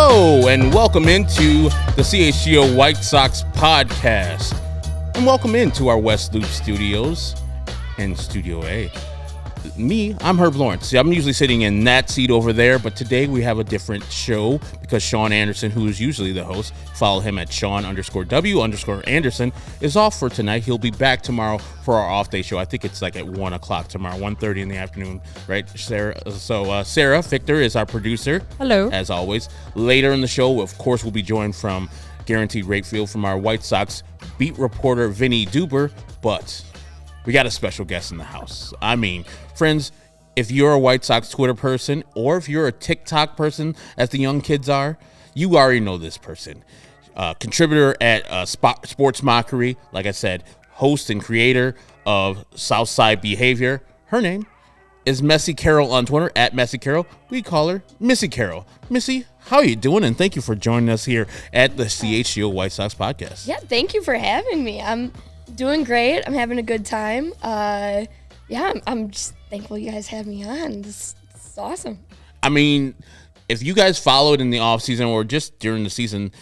Hello, and welcome into the CHGO White Sox podcast. And welcome into our West Loop studios and Studio A. I'm Herb Lawrence. I'm usually sitting in that seat over there, but today we have a different show because Sean Anderson, who is usually the host, follow him at Sean_W_Anderson, is off for tonight. He'll be back tomorrow for our off-day show. I think it's like at 1 o'clock tomorrow, 1:30 in the afternoon, right, Sarah? So Sarah Victor is our producer. Hello. As always. Later in the show, of course, we'll be joined from Guaranteed Rate Field from our White Sox beat reporter, Vinnie Duber, but we got a special guest in the house. I mean, friends, if you're a White Sox Twitter person or if you're a TikTok person, as the young kids are, you already know this person. Contributor at Sports Mockery, like I said, host and creator of Southside Behavior. Her name is Missy Carroll on Twitter, at Missy Carroll. We call her Missy Carroll. Missy, how are you doing? And thank you for joining us here at the CHGO White Sox podcast. Yeah, thank you for having me. I'm doing great. I'm having a good time. I'm just thankful you guys have me on. This is awesome. I mean, if you guys followed in the offseason or just during the season,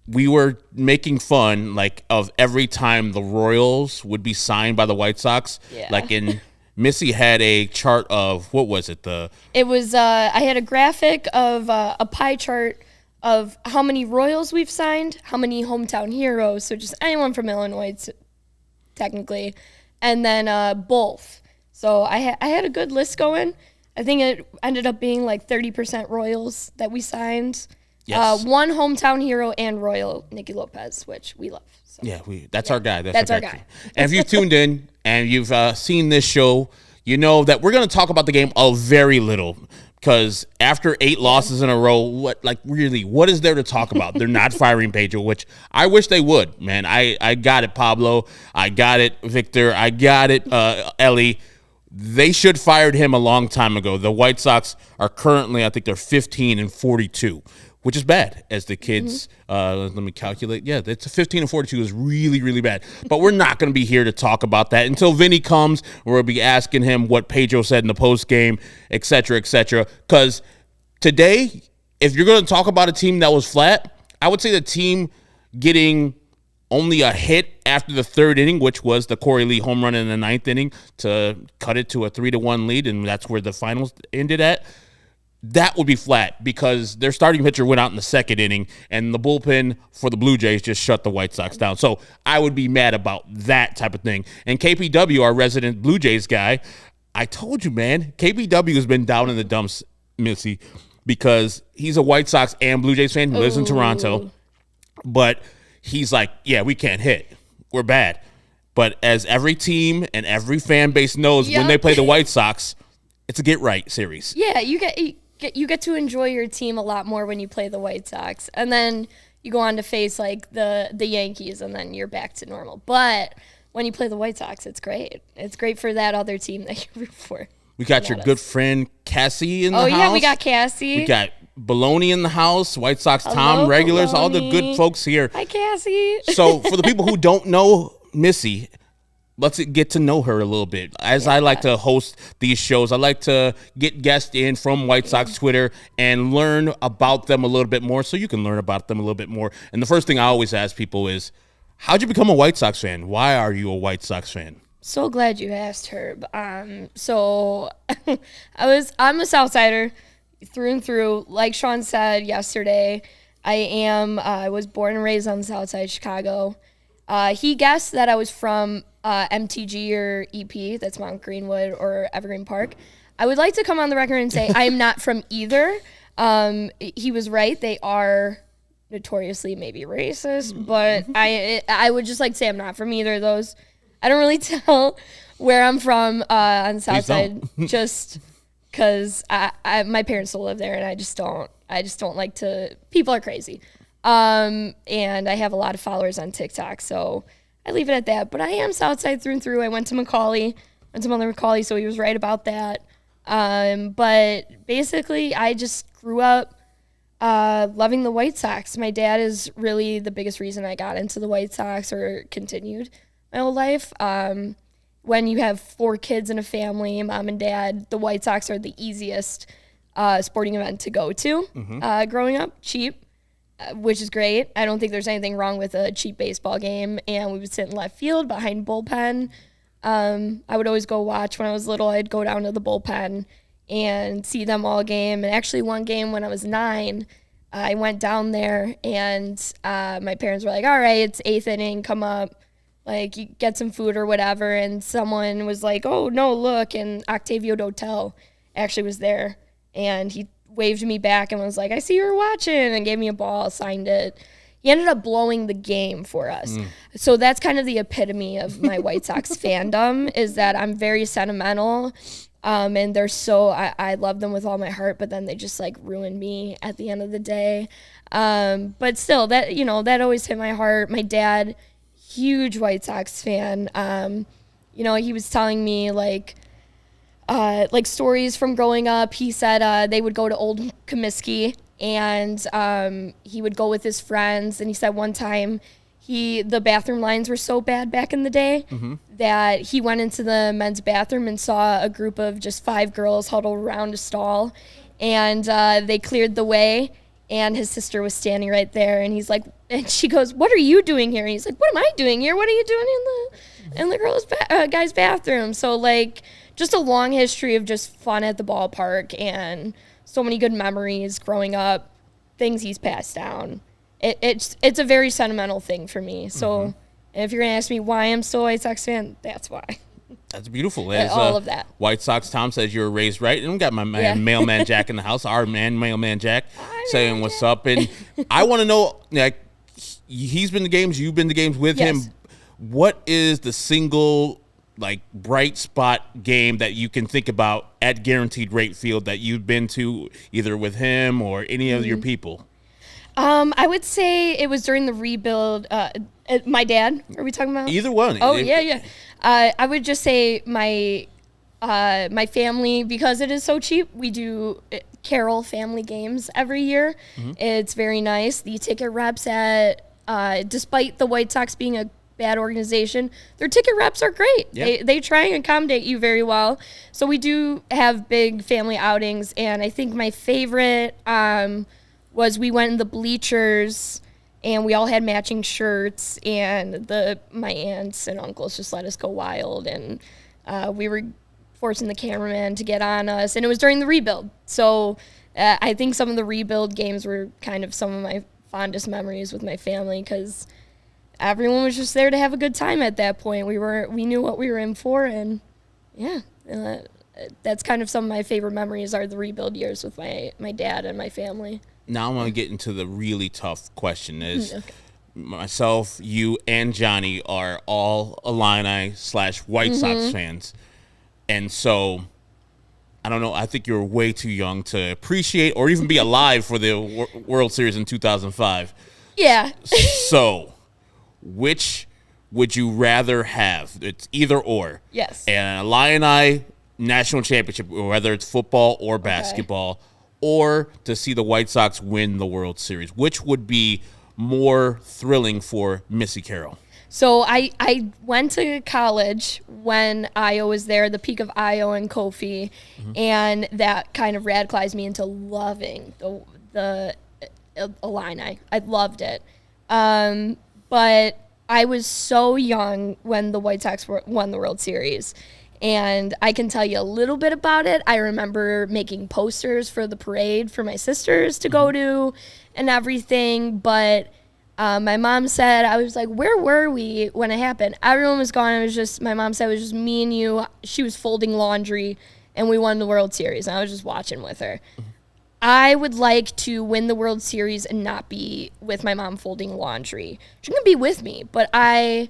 we were making fun of every time the Royals would be signed by the White Sox. Yeah. Missy had a chart of, what was it? It was, I had a graphic of a pie chart of how many Royals we've signed, how many hometown heroes, so just anyone from Illinois, technically, and then both. So I had a good list going. I think it ended up being like 30% Royals that we signed. Yes. One hometown hero and Royal, Nicky Lopez, which we love. So. Yeah, that's our guy. That's our guy. And if you tuned in and you've seen this show, you know that we're going to talk about the game a very little. Because after 8 losses in a row, what is there to talk about? They're not firing Pedro, which I wish they would, man. I got it, Pablo. I got it, Victor. I got it, Ellie. They should fired him a long time ago. The White Sox are currently, I think they're 15-42, which is bad as the kids. Let me calculate. Yeah, it's 15-42 is really, really bad. But we're not going to be here to talk about that until Vinny comes. We'll be asking him what Pedro said in the post game, et cetera, et cetera. Because today, if you're going to talk about a team that was flat, I would say the team getting only a hit after the 3rd inning, which was the Corey Lee home run in the 9th inning to cut it to a 3-1 lead, and that's where the finals ended at. That would be flat because their starting pitcher went out in the 2nd inning, and the bullpen for the Blue Jays just shut the White Sox down. So I would be mad about that type of thing. And KPW, our resident Blue Jays guy, I told you, man, KPW has been down in the dumps, Missy, because he's a White Sox and Blue Jays fan. He lives in Toronto. But he's like, yeah, we can't hit. We're bad. But as every team and every fan base knows, when they play the White Sox, it's a get-right series. Yeah, you get to enjoy your team a lot more when you play the White Sox. And then you go on to face the Yankees, and then you're back to normal. But when you play the White Sox, it's great. It's great for that other team that you root for. We got your good friend Cassie in the house. Oh, yeah, we got Cassie. We got Baloney in the house, White Sox Tom, regulars, Baloney. All the good folks here. Hi, Cassie. So for the people who don't know Missy, let's get to know her a little bit. As I like to host these shows, I like to get guests in from White Sox Twitter and learn about them a little bit more so you can learn about them a little bit more. And the first thing I always ask people is, how'd you become a White Sox fan? Why are you a White Sox fan? So glad you asked, Herb. So I'm a Southsider through and through. Like Sean said yesterday, I was born and raised on the Southside Chicago. He guessed that I was from MTG or EP, that's Mount Greenwood or Evergreen Park. I would like to come on the record and say I am not from either. He was right. They are notoriously maybe racist, but I would just like to say I'm not from either of those. I don't really tell where I'm from on the South Side, just because my parents still live there, and I just don't like to. People are crazy, and I have a lot of followers on TikTok, so I leave it at that. But I am Southside through and through. I went to Macaulay, so he was right about that. But basically, I just grew up loving the White Sox. My dad is really the biggest reason I got into the White Sox or continued my whole life. When you have 4 kids in a family, mom and dad, the White Sox are the easiest sporting event to go to growing up, cheap, which is great. I don't think there's anything wrong with a cheap baseball game. And we would sit in left field behind bullpen. I would always go watch when I was little. I'd go down to the bullpen and see them all game. And actually one game when I was 9, I went down there and my parents were like, all right, it's 8th inning, come up, like you get some food or whatever. And someone was like, oh no, look. And Octavio Dotel actually was there and he waved me back and was like, I see you were watching, and gave me a ball, signed it. He ended up blowing the game for us. So that's kind of the epitome of my White Sox fandom, is that I'm very sentimental. And they're so, I love them with all my heart, but then they just like ruined me at the end of the day. But still, that, you know, that always hit my heart. My dad, huge White Sox fan. You know, he was telling me like stories from growing up. He said they would go to Old Comiskey and he would go with his friends. And he said one time the bathroom lines were so bad back in the day that he went into the men's bathroom and saw a group of just 5 girls huddled around a stall, and they cleared the way, and his sister was standing right there, and he's like, and she goes, what are you doing here? And he's like, what am I doing here? What are you doing in the girls' guys' bathroom? So like just a long history of just fun at the ballpark and so many good memories growing up, things he's passed down. It's a very sentimental thing for me. So if you're going to ask me why I'm still a White Sox fan, that's why. That's beautiful. As, all of that. White Sox Tom says you were raised right. And we got my man, Mailman Jack in the house, our man, Mailman Jack, saying what's up. And I want to know, like, he's been to games, you've been to games with him. What is the single, like, bright spot game that you can think about at Guaranteed Rate Field that you've been to either with him or any of your people? I would say it was during the rebuild. My dad, are we talking about? Either one. Oh, yeah. I would just say my family, because it is so cheap, we do Carroll family games every year. It's very nice. The ticket reps despite the White Sox being a bad organization, their ticket reps are great. Yep. They try and accommodate you very well. So we do have big family outings, and I think my favorite was we went in the bleachers and we all had matching shirts, and my aunts and uncles just let us go wild, and we were forcing the cameraman to get on us, and it was during the rebuild. So I think some of the rebuild games were kind of some of my fondest memories with my family, because everyone was just there to have a good time at that point. We knew what we were in for, and that's kind of some of my favorite memories are the rebuild years with my dad and my family. Now I want to get into the really tough question. Myself, you, and Johnny are all Illini/White Sox fans. And so, I don't know, I think you're way too young to appreciate or even be alive for the World Series in 2005. Yeah. So, which would you rather have? It's either or. Yes. An Illini national championship, whether it's football or basketball, or to see the White Sox win the World Series. Which would be more thrilling for Missy Carroll? So I went to college when Io was there, the peak of Io and Kofi, and that kind of radicalized me into loving the Illini. I loved it. But I was so young when the White Sox won the World Series, and I can tell you a little bit about it. I remember making posters for the parade for my sisters to go to and everything, but my mom said, I was like, where were we when it happened? Everyone was gone. It was just, my mom said it was just me and you. She was folding laundry, and we won the World Series, and I was just watching with her. I would like to win the World Series and not be with my mom folding laundry. She can be with me, but I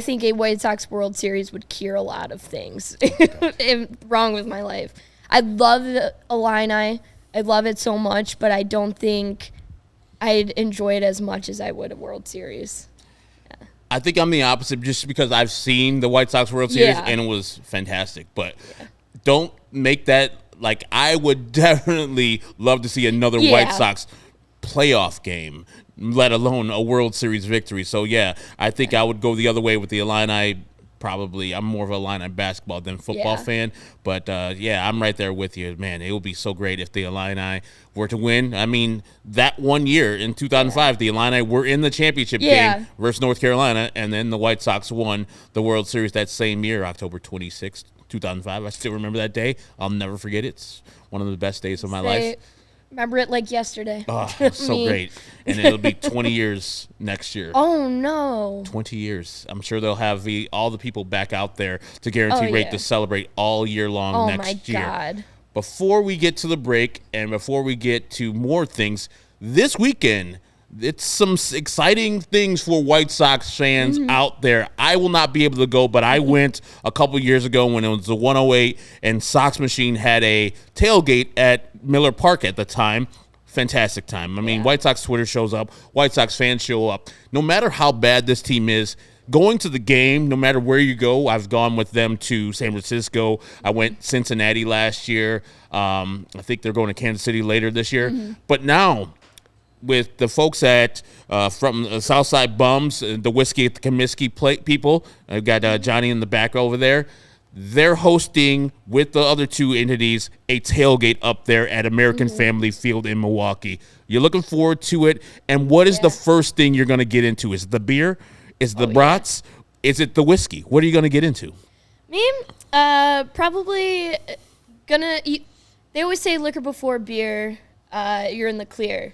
think a White Sox World Series would cure a lot of things wrong with my life. I love the Illini. I love it so much, but I don't think I'd enjoy it as much as I would a World Series. Yeah. I think I'm the opposite, just because I've seen the White Sox World Series and it was fantastic. But don't make that, like, I would definitely love to see another White Sox playoff game, let alone a World Series victory. So, I think I would go the other way with the Illini probably I'm more of a Illini basketball than football fan, but I'm right there with you, man. It would be so great if the Illini were to win. I mean, that one year in 2005, the Illini were in the championship game versus North Carolina, and then the White Sox won the World Series that same year, October 26th, 2005. I still remember that day. I'll never forget it. It's one of the best days of my life. Remember it like yesterday. Oh, it's so great. And it'll be 20 years next year. Oh, no. 20 years. I'm sure they'll have all the people back out there to guarantee rate to celebrate all year long next year. Oh, my God. Before we get to the break and before we get to more things, this weekend, it's some exciting things for White Sox fans out there. I will not be able to go, but I went a couple years ago when it was the 108 and Sox Machine had a tailgate at Miller Park at the time. Fantastic time. I mean, White Sox Twitter shows up. White Sox fans show up. No matter how bad this team is, going to the game, no matter where you go, I've gone with them to San Francisco. I went Cincinnati last year. I think they're going to Kansas City later this year. But now, with the folks at from Southside Bums, the Whiskey at the Comiskey people, I've got Johnny in the back over there. They're hosting, with the other two entities, a tailgate up there at American Family Field in Milwaukee. You're looking forward to it. And what is the first thing you're going to get into? Is it the beer? Is it the brats? Is it the whiskey? What are you going to get into? Me? Probably gonna eat. They always say liquor before beer, you're in the clear.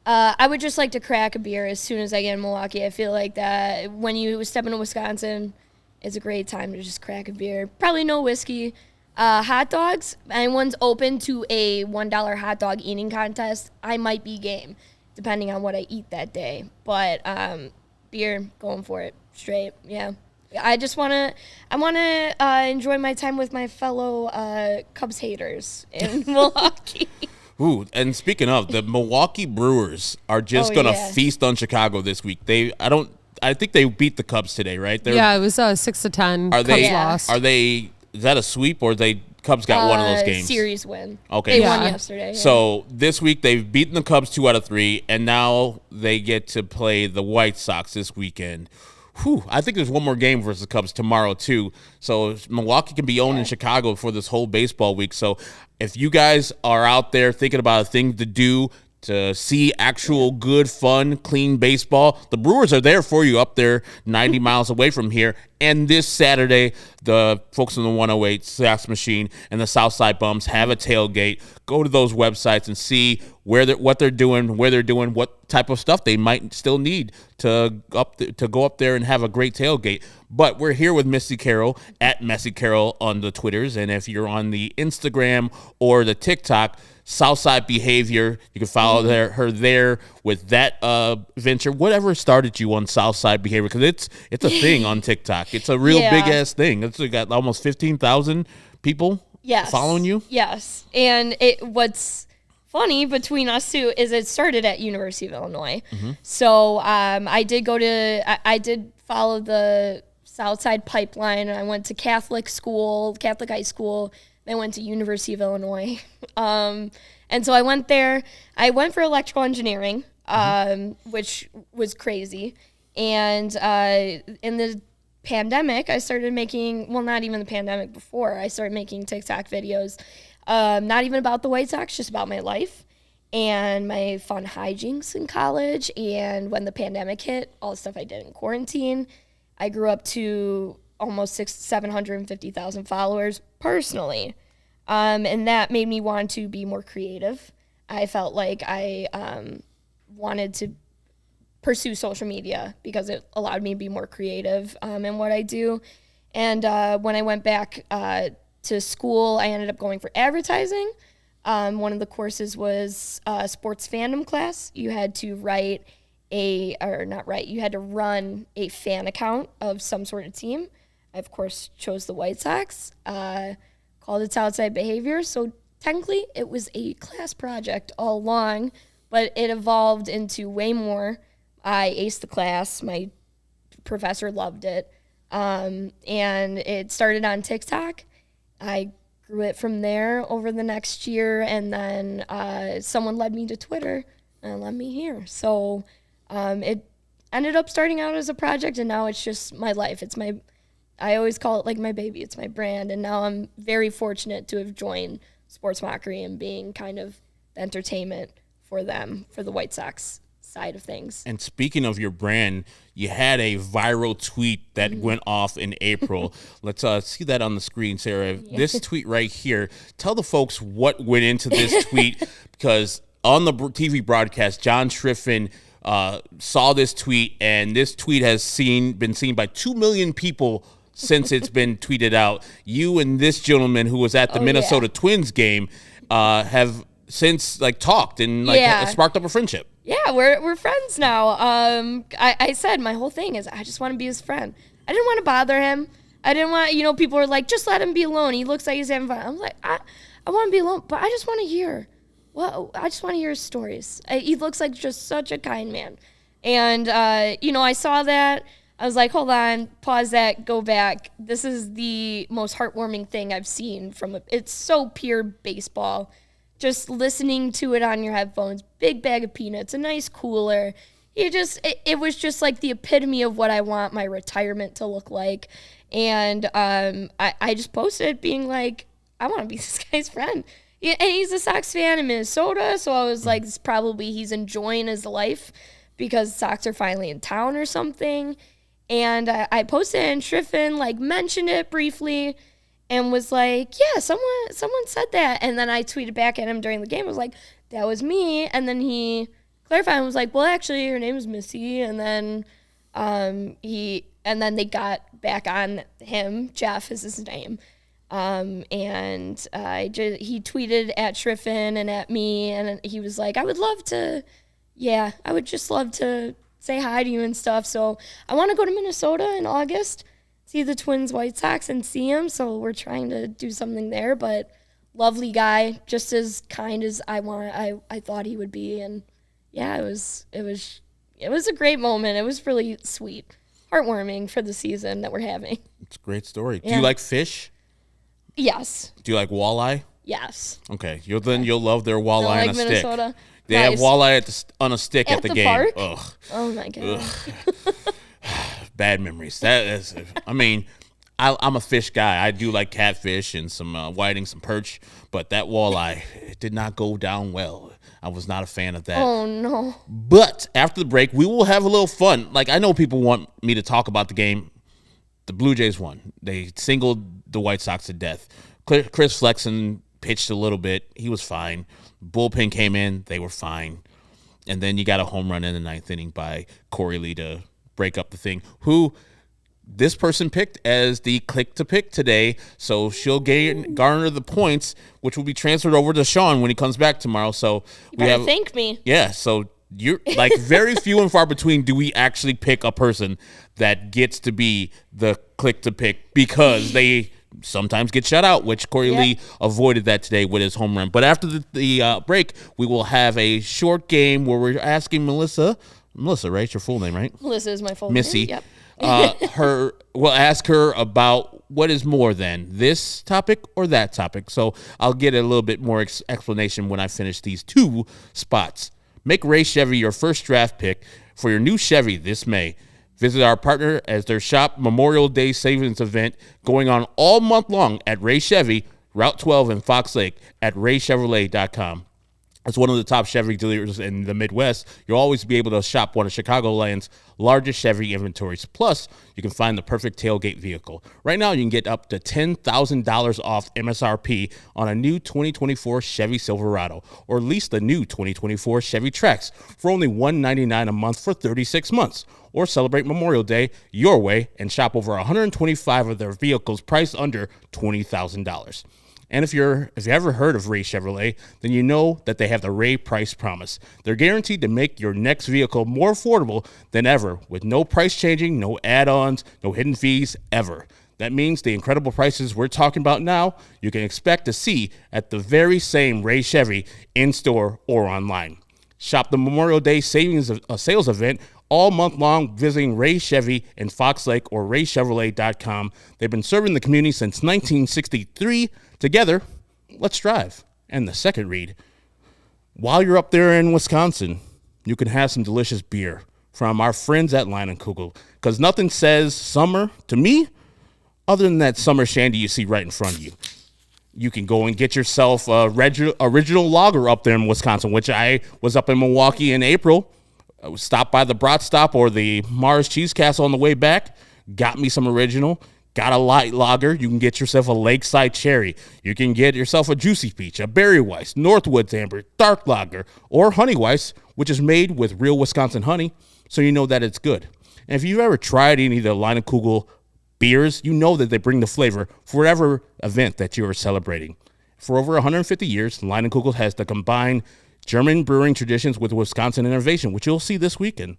I would just like to crack a beer as soon as I get in Milwaukee. I feel like that when you step into Wisconsin, it's a great time to just crack a beer. Probably no whiskey. Hot dogs, anyone's open to a $1 hot dog eating contest, I might be game, depending on what I eat that day. But beer, going for it, straight, yeah. I want to enjoy my time with my fellow Cubs haters in Milwaukee. Ooh, and speaking of, the Milwaukee Brewers are just going to feast on Chicago this week. I think they beat the Cubs today, right? It was 6-10. Cubs lost. Is that a sweep or Cubs got one of those games? Series win. Okay. They won yesterday. Yeah. So this week they've beaten the Cubs 2 out of 3, and now they get to play the White Sox this weekend. Whew, I think there's one more game versus the Cubs tomorrow too. So Milwaukee can be owned in Chicago for this whole baseball week. So if you guys are out there thinking about a thing to do to see actual good, fun, clean baseball, the Brewers are there for you up there 90 miles away from here. And this Saturday, the folks in the 108 Sox Machine and the Southside Bums have a tailgate. Go to those websites and see what they're doing, where they're doing, what type of stuff they might still need to go up there and have a great tailgate. But we're here with Missy Carroll at Missy Carroll on the Twitters. And if you're on the Instagram or the TikTok, Southside Behavior, you can follow her there with that venture. Whatever started you on Southside Behavior, because it's a thing on TikTok. It's a real big ass thing. It's got almost 15,000 people following you. Yes, and what's funny between us two is it started at University of Illinois. So I did follow the Southside pipeline. I went to Catholic high school. I went to University of Illinois. And so I went there. I went for electrical engineering, which was crazy. And in the pandemic, I started making, well, not even the pandemic before, I started making TikTok videos, not even about the White Sox, just about my life and my fun hijinks in college. And when the pandemic hit, all the stuff I did in quarantine, I grew up to almost 750,000 followers personally. And that made me want to be more creative. I felt like I wanted to pursue social media because it allowed me to be more creative in what I do. And when I went back to school, I ended up going for advertising. One of the courses was a sports fandom class. You had to you had to run a fan account of some sort of team. I, of course, chose the White Sox, called it Southside Behavior. So technically, it was a class project all along, but it evolved into way more. I aced the class. My professor loved it. And it started on TikTok. I grew it from there over the next year, and then someone led me to Twitter and led me here. So it ended up starting out as a project, and now it's just my life. It's my I always call it like my baby. It's my brand. And now I'm very fortunate to have joined Sports Mockery and being kind of the entertainment for them, for the White Sox side of things. And speaking of your brand, you had a viral tweet that went off in April. Let's see that on the screen, Sarah. This tweet right here. Tell the folks what went into this tweet, because on the TV broadcast, John Schriffen saw this tweet, and this tweet has been seen by 2 million people since it's been tweeted out. You and this gentleman who was at the Minnesota Twins game have since talked and sparked up a friendship. Yeah, we're friends now. I said my whole thing is I just want to be his friend. I didn't want to bother him. I didn't want, people are like, just let him be alone. He looks like he's having fun. I'm like, I want to be alone, but I just want to hear. Well, I just want to hear his stories. He looks like just such a kind man. And, I saw that. I was like, hold on, pause that, go back. This is the most heartwarming thing I've seen it's so pure baseball. Just listening to it on your headphones, big bag of peanuts, a nice cooler. It was just like the epitome of what I want my retirement to look like. And I just posted being like, I want to be this guy's friend. Yeah, and he's a Sox fan in Minnesota, so I was like, he's enjoying his life because Sox are finally in town or something. And I posted it, and Schriffen mentioned it briefly and was like, yeah, someone said that. And then I tweeted back at him during the game. I was like, that was me. And then he clarified and was like, well, actually, her name is Missy. And then they got back on him. Jeff is his name. And he tweeted at Schriffen and at me, and he was like, I would just love to say hi to you and stuff. So I want to go to Minnesota in August, see the Twins White Sox and see him. So we're trying to do something there, but lovely guy, just as kind as I thought he would be. And yeah, it was a great moment. It was really sweet, heartwarming for the season that we're having. It's a great story. Yeah. Do you like fish? Yes. Do you like walleye? Yes. Okay. You'll love their walleye on a Minnesota. Stick. They have walleye on a stick at the game. Park? Ugh. Oh my god. Bad memories. I'm a fish guy. I do like catfish and some whiting, some perch, but that walleye, it did not go down well. I was not a fan of that. Oh no. But after the break, we will have a little fun. I know people want me to talk about the game. The Blue Jays won. They singled the White Sox to death. Chris Flexen pitched a little bit. He was fine. Bullpen came in. They were fine. And then you got a home run in the ninth inning by Corey Lee to break up the thing, who this person picked as the click to pick today. So she'll garner the points, which will be transferred over to Sean when he comes back tomorrow. So you better thank me. Yeah, so you're very few and far between do we actually pick a person that gets to be the click to pick, because they sometimes get shut out, which Corey Lee avoided that today with his home run. But after the break, we will have a short game where we're asking Melissa, right? It's your full name, right? Melissa is my full Missy. name. Yep. We'll ask her about what is more than this topic or that topic. So I'll get a little bit more explanation when I finish these two spots. Make Ray Chevy your first draft pick for your new Chevy this May. Visit our partner as their Shop Memorial Day Savings event going on all month long at Ray Chevy, Route 12 in Fox Lake at raychevrolet.com. As one of the top Chevy dealers in the Midwest, you'll always be able to shop one of Chicagoland's largest Chevy inventories. Plus, you can find the perfect tailgate vehicle. Right now, you can get up to $10,000 off MSRP on a new 2024 Chevy Silverado, or lease the new 2024 Chevy Trax for only $199 a month for 36 months. Or celebrate Memorial Day your way and shop over 125 of their vehicles priced under $20,000. And if you ever heard of Ray Chevrolet, then you know that they have the Ray Price Promise. They're guaranteed to make your next vehicle more affordable than ever, with no price changing, no add-ons, no hidden fees, ever. That means the incredible prices we're talking about now, you can expect to see at the very same Ray Chevy in-store or online. Shop the Memorial Day Savings Sales event all month long visiting Ray Chevy in Fox Lake or raychevrolet.com. They've been serving the community since 1963. Together, let's drive. And the second read, while you're up there in Wisconsin, you can have some delicious beer from our friends at Line & Kugel, because nothing says summer to me other than that summer shandy you see right in front of you. You can go and get yourself a original lager up there in Wisconsin, which I was up in Milwaukee in April. I stopped by the Brat Stop or the Mars Cheese Castle on the way back. Got me some original. Got a light lager. You can get yourself a Lakeside Cherry. You can get yourself a Juicy Peach, a Berry Weiss, Northwoods Amber, Dark Lager, or Honey Weiss, which is made with real Wisconsin honey, so you know that it's good. And if you've ever tried any of the Leinenkugel beers, you know that they bring the flavor for whatever event that you are celebrating. For over 150 years, Leinenkugel has the combined German brewing traditions with Wisconsin innovation, which you'll see this weekend.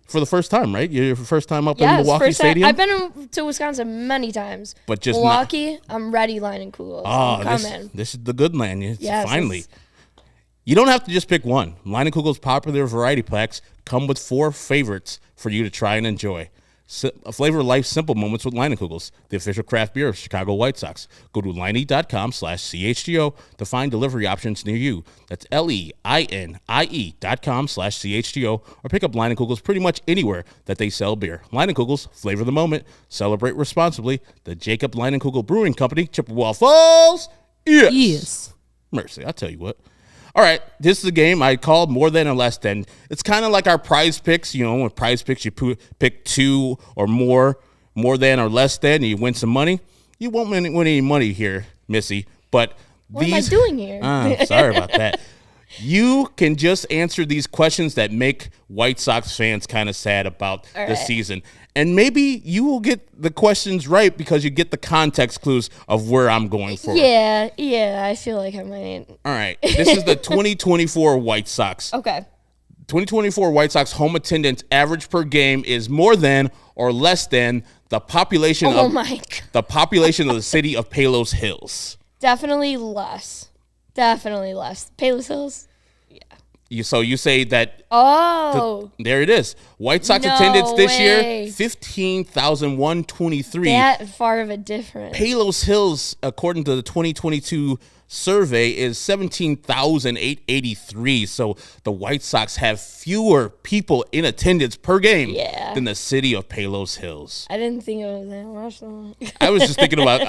For the first time, right? Your first time up in Milwaukee Stadium? I've been to Wisconsin many times. But just Milwaukee, I'm ready, Leinenkugel. This is the good land. Yes, finally. You don't have to just pick one. Leinenkugel's popular variety packs come with 4 favorites for you to try and enjoy. Flavor life's simple moments with Leinenkugels, the official craft beer of Chicago White Sox. Go to Leine.com/CHGO to find delivery options near you. That's LEINIE.com/CHGO, or pick up Leinenkugels pretty much anywhere that they sell beer. Leinenkugels, flavor the moment, celebrate responsibly. The Jacob Leinenkugel Brewing Company, Chippewa Falls. Yes. Mercy, I'll tell you what. All right, this is a game I called more than or less than. It's kind of like our prize picks. You know, with prize picks, you pick 2 or more than or less than, and you win some money. You won't win any money here, Missy. But what am I doing here? Sorry about that. You can just answer these questions that make White Sox fans kind of sad about the season. And maybe you will get the questions right because you get the context clues of where I'm going for. Yeah, I feel like I might. All right. This is the 2024 White Sox. Okay. 2024 White Sox home attendance average per game is more than or less than the population of the city of Palos Hills. Definitely less. Palos Hills? So you say that. There it is. White Sox attendance this year, 15,123. That far of a difference. Palos Hills, according to the 2022 survey, is 17,883. So the White Sox have fewer people in attendance per game than the city of Palos Hills. I didn't think it was that much though. I was just thinking about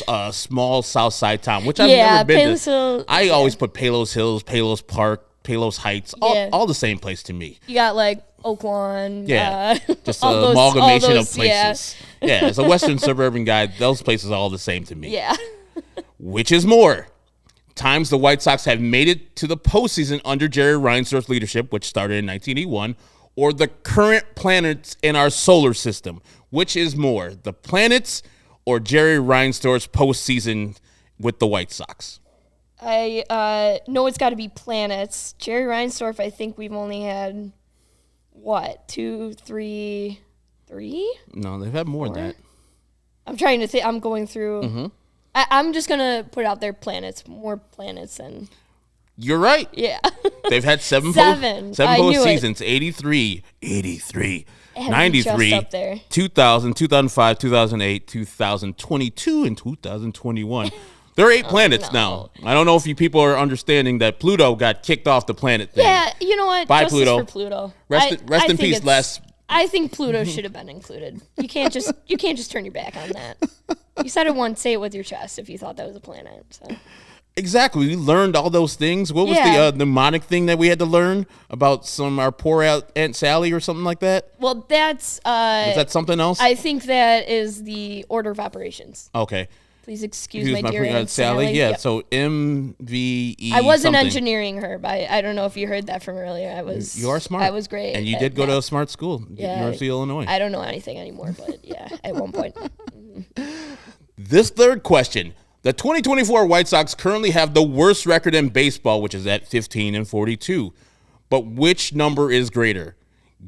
a small Southside town, which I've never been Palos to. Hills, I always put Palos Hills, Palos Park, Palos Heights, all the same place to me. You got like Oak Lawn. Just an amalgamation of places. Yeah, as a western suburban guy, those places are all the same to me. Yeah. Which is more? Times the White Sox have made it to the postseason under Jerry Reinsdorf's leadership, which started in 1981, or the current planets in our solar system. Which is more, the planets or Jerry Reinsdorf's postseason with the White Sox? I know it's got to be planets. Jerry Reinsdorf, I think we've only had, 2, 3? No, they've had more than that. I'm trying to think. I'm going through. Mm-hmm. I'm just going to put out there planets. More planets than. You're right. Yeah. They've had 7 postseasons. 83, 93, 2000, 2005, 2008, 2022, and 2021. There are 8 planets now. I don't know if you people are understanding that Pluto got kicked off the planet thing. Yeah, you know what? Bye, Justice Pluto. for Pluto. Rest in peace, Les. I think Pluto should have been included. You can't just turn your back on that. You said it once. Say it with your chest if you thought that was a planet. So. Exactly. We learned all those things. What was the mnemonic thing that we had to learn about our poor Aunt Sally or something like that? Well, that's... was that something else? I think that is the order of operations. Okay. Please excuse my dear Aunt Sally. Yeah, yep. So MVE. I wasn't engineering her, but I don't know if you heard that from earlier. You are smart. I was great. And you did go to a smart school, University of Illinois. I don't know anything anymore, but at one point. This third question. The 2024 White Sox currently have the worst record in baseball, which is at 15-42. But which number is greater?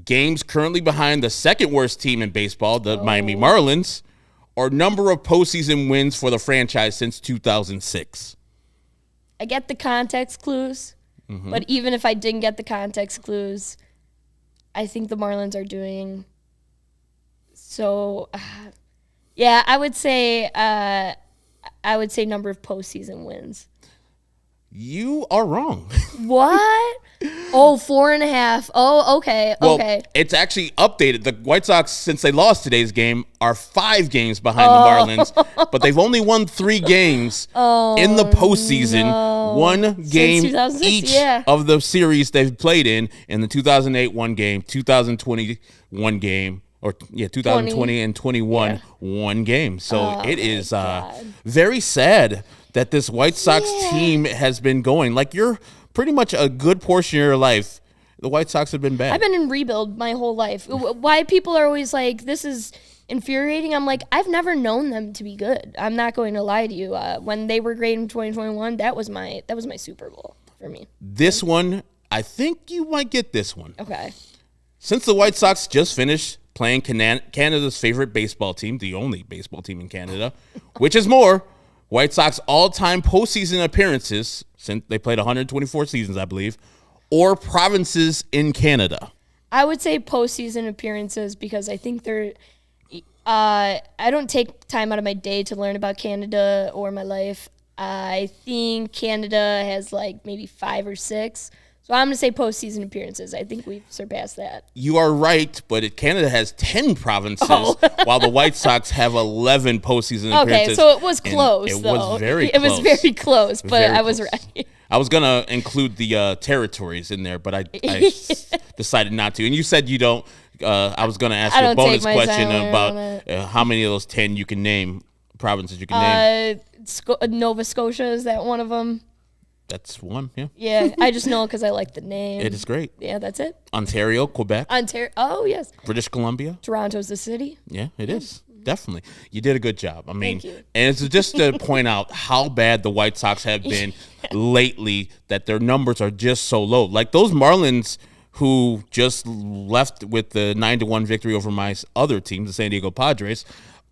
Games currently behind the second worst team in baseball, the Miami Marlins, or number of postseason wins for the franchise since 2006? I get the context clues, but even if I didn't get the context clues, I think the Marlins are doing so. I would say number of postseason wins. You are wrong. What? Oh, 4.5. Oh, okay. Well, Okay. it's actually updated. The White Sox, since they lost today's game, are 5 games behind the Marlins, but they've only won 3 games in the postseason. 1 game 2006, each yeah. of the series they've played in the 2008 1 game, 2020 1 game, or 2020 and 21 1 game. So it is very sad that this White Sox team has been going. Like, you're pretty much a good portion of your life, the White Sox have been bad. I've been in rebuild my whole life. Why people are always like, this is infuriating. I'm like, I've never known them to be good. I'm not going to lie to you. When they were great in 2021, that was my Super Bowl for me. This one, I think you might get this one. Okay. Since the White Sox just finished playing Canada's favorite baseball team, the only baseball team in Canada, which is more, White Sox all-time postseason appearances, since they played 124 seasons, I believe, or provinces in Canada. I would say postseason appearances because I think they're. I don't take time out of my day to learn about Canada or my life. I think Canada has like maybe 5 or 6. So I'm going to say postseason appearances. I think we've surpassed that. You are right, but Canada has 10 provinces, while the White Sox have 11 postseason appearances. Okay, so it was close, It though. was very close. It was very close, but Very I was close. right. I was going to include the territories in there, but I decided not to. And you said you don't. I was going to ask you a bonus question about how many of those 10 you can name, provinces you can name. Nova Scotia, is that one of them? That's one, yeah. Yeah, I just know because I like the name. It is great. Yeah, that's it. Ontario, Quebec. Oh, yes. British Columbia. Toronto's the city. Yeah, it is. Definitely. You did a good job. I mean, Thank you. and it's just to point out how bad the White Sox have been lately, that their numbers are just so low. Like those Marlins who just left with the 9-1 victory over my other team, the San Diego Padres,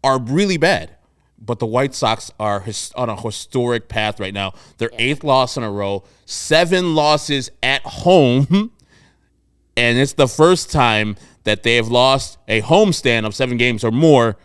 are really bad. But the White Sox are on a historic path right now. Their 8th loss in a row, 7 losses at home, and it's the first time that they have lost a homestand of 7 games or more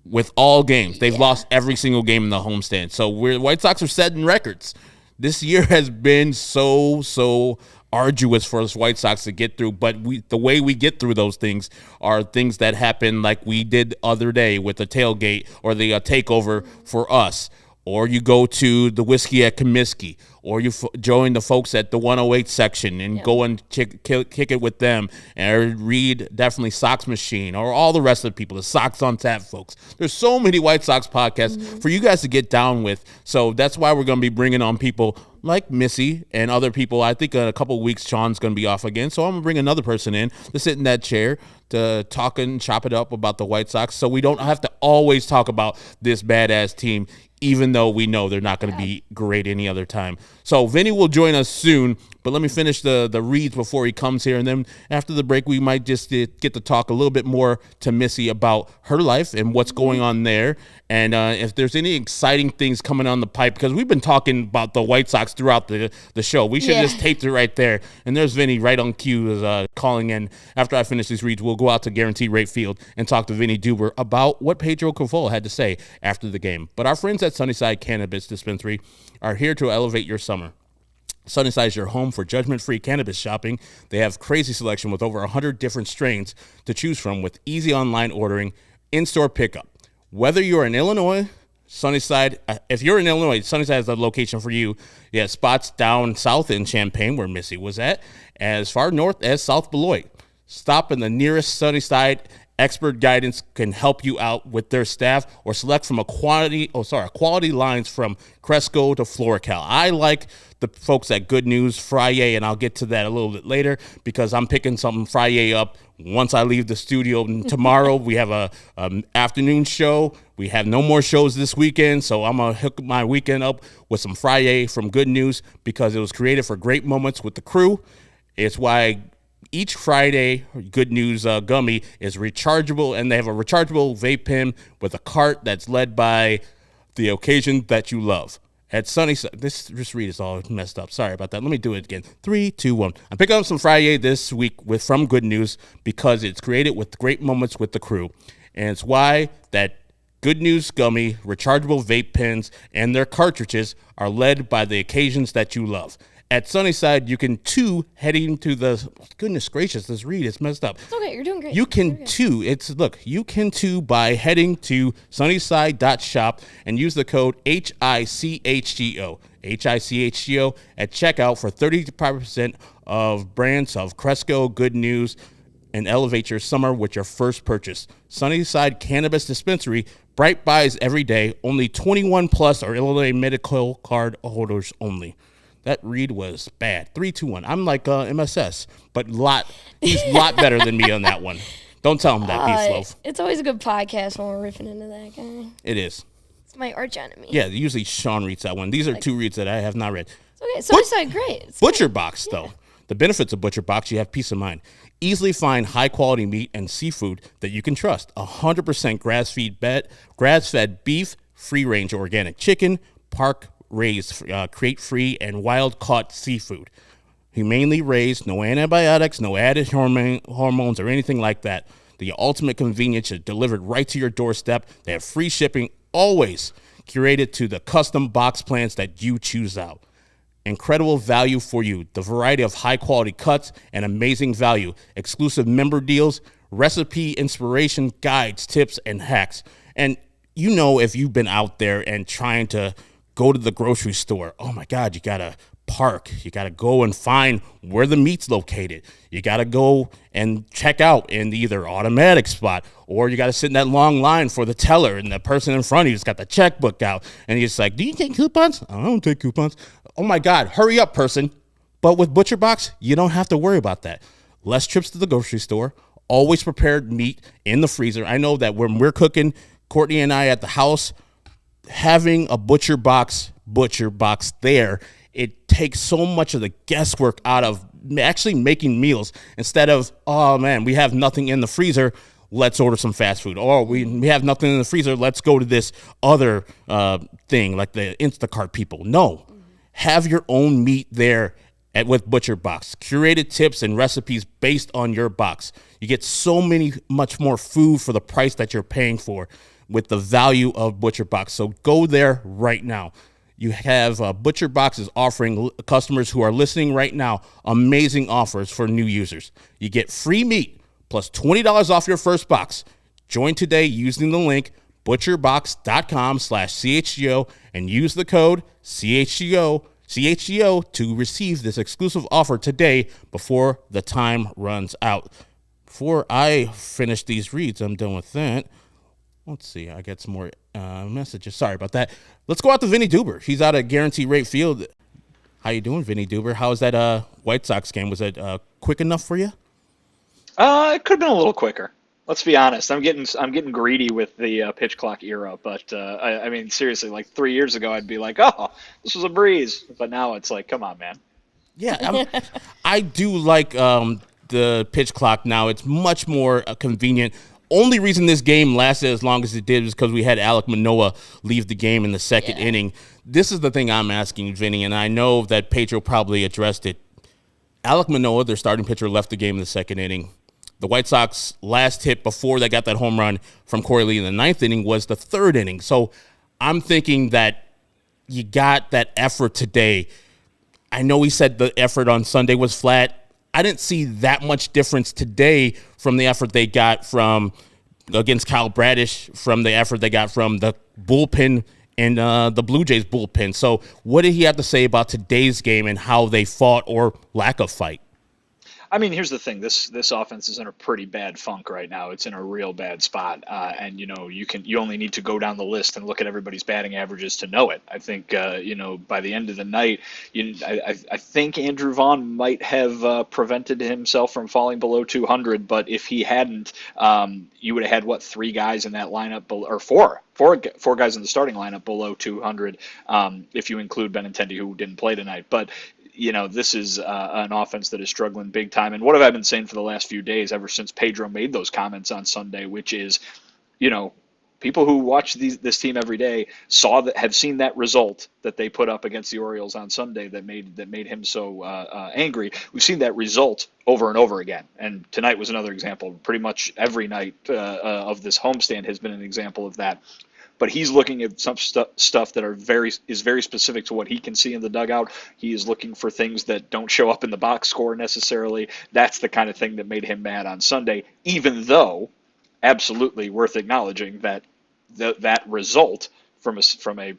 with all games. They've lost every single game in the homestand. So White Sox are setting records. This year has been so arduous for us White Sox to get through, but the way we get through those things are things that happen like we did other day with the tailgate or the takeover for us, or you go to the Whiskey at Comiskey, or you join the folks at the 108 section and go and kick it with them, and read definitely Sox Machine or all the rest of the people, the Sox on Tap folks. There's so many White Sox podcasts for you guys to get down with, so that's why we're going to be bringing on people like Missy and other people. I think in a couple of weeks, Sean's going to be off again. So I'm going to bring another person in to sit in that chair to talk and chop it up about the White Sox. So we don't have to always talk about this badass team, even though we know they're not going to be great any other time. So Vinny will join us soon, but let me finish the reads before he comes here. And then after the break, we might just get to talk a little bit more to Missy about her life and what's going on there. And if there's any exciting things coming on the pipe, because we've been talking about the White Sox throughout the show. We should have just taped it right there. And there's Vinny right on cue calling in. After I finish these reads, we'll go out to Guaranteed Rate Field and talk to Vinnie Duber about what Pedro Grifol had to say after the game. But our friends at Sunnyside Cannabis Dispensary are here to elevate your summer. Sunnyside is your home for judgment-free cannabis shopping. They have crazy selection with over 100 different strains to choose from with easy online ordering, in-store pickup. Whether you're in Illinois, Sunnyside, if you're in Illinois, Sunnyside is the location for you. You have spots down south in Champaign, where Missy was at, as far north as South Beloit. Stop in the nearest Sunnyside. Expert guidance can help you out with their staff, or select from quality lines from Cresco to Floracal. I like the folks at Good News Friday, and I'll get to that a little bit later because I'm picking something Friday up once I leave the studio. And tomorrow we have a afternoon show. We have no more shows this weekend, so I'm going to hook my weekend up with some Friday from Good News because it was created for great moments with the crew. It's why each Friday, Good News Gummy is rechargeable, and they have a rechargeable vape pen with a cart that's led by the occasion that you love. At Sunnyside, this read is all messed up. Sorry about that. Let me do it again. 3, 2, 1. I'm picking up some Friday this week from Good News because it's created with great moments with the crew. And it's why that Good News Gummy, rechargeable vape pens, and their cartridges are led by the occasions that you love. At Sunnyside, you can too, heading to the, goodness gracious, this read is messed up. It's okay, you're doing great. You can too, you can too by heading to sunnyside.shop and use the code HICHGO, HICHGO at checkout for 35% of brands of Cresco, Good News, and elevate your summer with your first purchase. Sunnyside Cannabis Dispensary, bright buys every day, only 21 plus or Illinois medical card holders only. That read was bad. 3, 2, 1. I'm like MSS, but he's a lot better than me on that one. Don't tell him that, Beef Loaf. It's always a good podcast when we're riffing into that guy. It is. It's my arch enemy. Yeah, usually Sean reads that one. These are 2 reads that I have not read. Okay, Sunnyside, great. It's Butcher Box, though. The benefits of Butcher Box, you have peace of mind. Easily find high-quality meat and seafood that you can trust. 100% grass-fed beef, free-range organic chicken, park-raised, crate-free, and wild-caught seafood. Humanely raised, no antibiotics, no added hormones, or anything like that. The ultimate convenience is delivered right to your doorstep. They have free shipping, always curated to the custom box plans that you choose out. Incredible value for you. The variety of high-quality cuts and amazing value. Exclusive member deals, recipe inspiration, guides, tips, and hacks. And you know if you've been out there and trying to go to the grocery store, oh my God, you got to park. You got to go and find where the meat's located. You got to go and check out in either automatic spot, or you got to sit in that long line for the teller, and the person in front of you's got the checkbook out, and he's like, do you take coupons? I don't take coupons. Oh my God, hurry up, person. But with Butcher Box, you don't have to worry about that. Less trips to the grocery store, always prepared meat in the freezer. I know that when we're cooking, Courtney and I at the house, having a Butcher Box there, it takes so much of the guesswork out of actually making meals. Instead of, oh man, we have nothing in the freezer, let's order some fast food. Or we have nothing in the freezer, let's go to this other thing like the Instacart people. No. Have your own meat there with Butcher Box. Curated tips and recipes based on your box. You get much more food for the price that you're paying for with the value of Butcher Box. So go there right now. You have Butcher Box is offering customers who are listening right now amazing offers for new users. You get free meat plus $20 off your first box. Join today using the link butcherbox.com/CHGO and use the code CHGO to receive this exclusive offer today before the time runs out. Before I finish these reads, I'm done with that. Let's see, I got some more messages. Sorry about that. Let's go out to Vinnie Duber. He's out at Guarantee Rate Field. How you doing, Vinnie Duber? How was that White Sox game? Was it quick enough for you? It could have been a little quicker. Let's be honest. I'm getting greedy with the pitch clock era, but I mean seriously, like 3 years ago, I'd be like, oh, this was a breeze, but now it's like, come on, man. Yeah, I do like the pitch clock now. It's much more convenient. Only reason this game lasted as long as it did was because we had Alek Manoah leave the game in the second inning. This is the thing I'm asking, Vinny, and I know that Pedro probably addressed it. Alek Manoah, their starting pitcher, left the game in the second inning. The White Sox last hit before they got that home run from Corey Lee in the ninth inning was the third inning. So I'm thinking that you got that effort today. I know he said the effort on Sunday was flat. I didn't see that much difference today from the effort they got from against Kyle Bradish, from the effort they got from the bullpen and the Blue Jays bullpen. So what did he have to say about today's game and how they fought or lack of fight? I mean, here's the thing. This offense is in a pretty bad funk right now. It's in a real bad spot. And, you only need to go down the list and look at everybody's batting averages to know it. I think, by the end of the night, I think Andrew Vaughn might have prevented himself from falling below 200. But if he hadn't, you would have had, 3 guys in that lineup, or four guys in the starting lineup below 200, if you include Benintendi, who didn't play tonight. But this is an offense that is struggling big time. And what have I been saying for the last few days, ever since Pedro made those comments on Sunday, which is, people who watch this team every day have seen that result that they put up against the Orioles on Sunday that made him so angry. We've seen that result over and over again. And tonight was another example. Pretty much every night of this homestand has been an example of that. but he's looking at some stuff that is very specific to what he can see in the dugout. He is looking for things that don't show up in the box score necessarily. That's the kind of thing that made him mad on Sunday, even though absolutely worth acknowledging that that result from a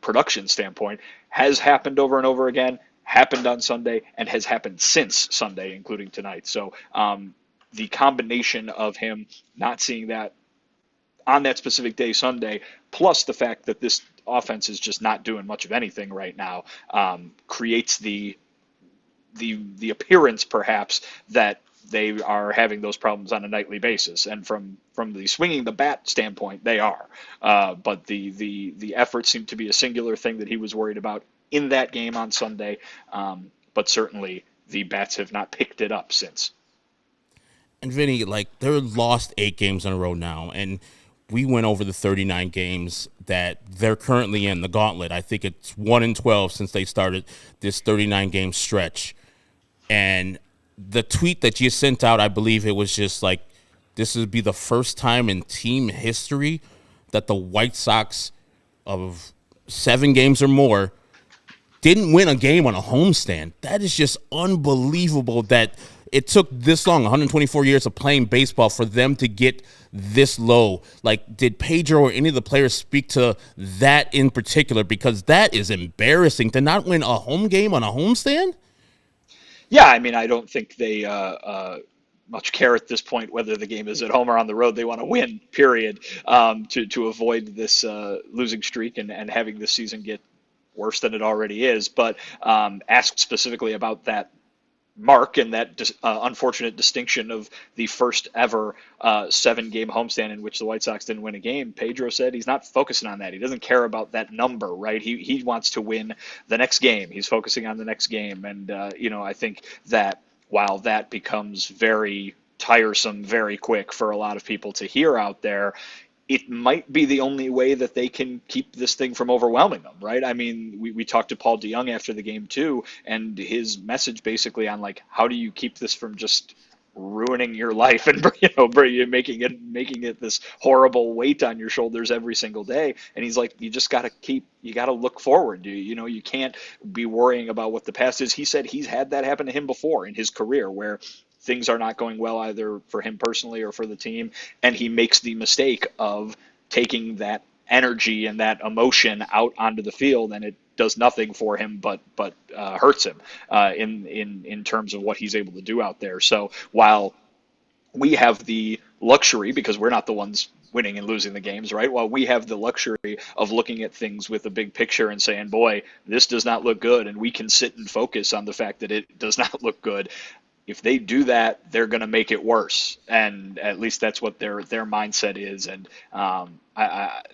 production standpoint has happened over and over again, happened on Sunday, and has happened since Sunday, including tonight. So the combination of him not seeing that on that specific day, Sunday, plus the fact that this offense is just not doing much of anything right now, creates the appearance, perhaps, that they are having those problems on a nightly basis. And from the swinging the bat standpoint, they are. But the efforts seem to be a singular thing that he was worried about in that game on Sunday. But certainly the bats have not picked it up since. And Vinny, like, they're lost 8 games in a row now, and we went over the 39 games that they're currently in, the gauntlet. I think it's 1-12 since they started this 39-game stretch. And the tweet that you sent out, I believe it was just like, this would be the first time in team history that the White Sox of 7 games or more didn't win a game on a homestand. That is just unbelievable that it took this long, 124 years of playing baseball, for them to get this low. Like, did Pedro or any of the players speak to that in particular? Because that is embarrassing to not win a home game on a homestand. Yeah, I mean, I don't think they much care at this point whether the game is at home or on the road. They want to win, period, to avoid this losing streak and having this season get worse than it already is. But asked specifically about that mark and that unfortunate distinction of the first ever 7-game homestand in which the White Sox didn't win a game, Pedro said he's not focusing on that. He doesn't care about that number, right? He wants to win the next game. He's focusing on the next game. And, I think that while that becomes very tiresome very quick for a lot of people to hear out there, it might be the only way that they can keep this thing from overwhelming them, right? I mean, we talked to Paul DeYoung after the game too, and his message basically on, like, how do you keep this from just ruining your life and making it this horrible weight on your shoulders every single day. And he's like, you got to look forward. You can't be worrying about what the past is. He said he's had that happen to him before in his career, where things are not going well either for him personally or for the team, and he makes the mistake of taking that energy and that emotion out onto the field, and it does nothing for him but hurts him in terms of what he's able to do out there. So while we have the luxury, because we're not the ones winning and losing the games, right? While we have the luxury of looking at things with a big picture and saying, boy, this does not look good, and we can sit and focus on the fact that it does not look good, if they do that, they're going to make it worse. And at least that's what their mindset is. And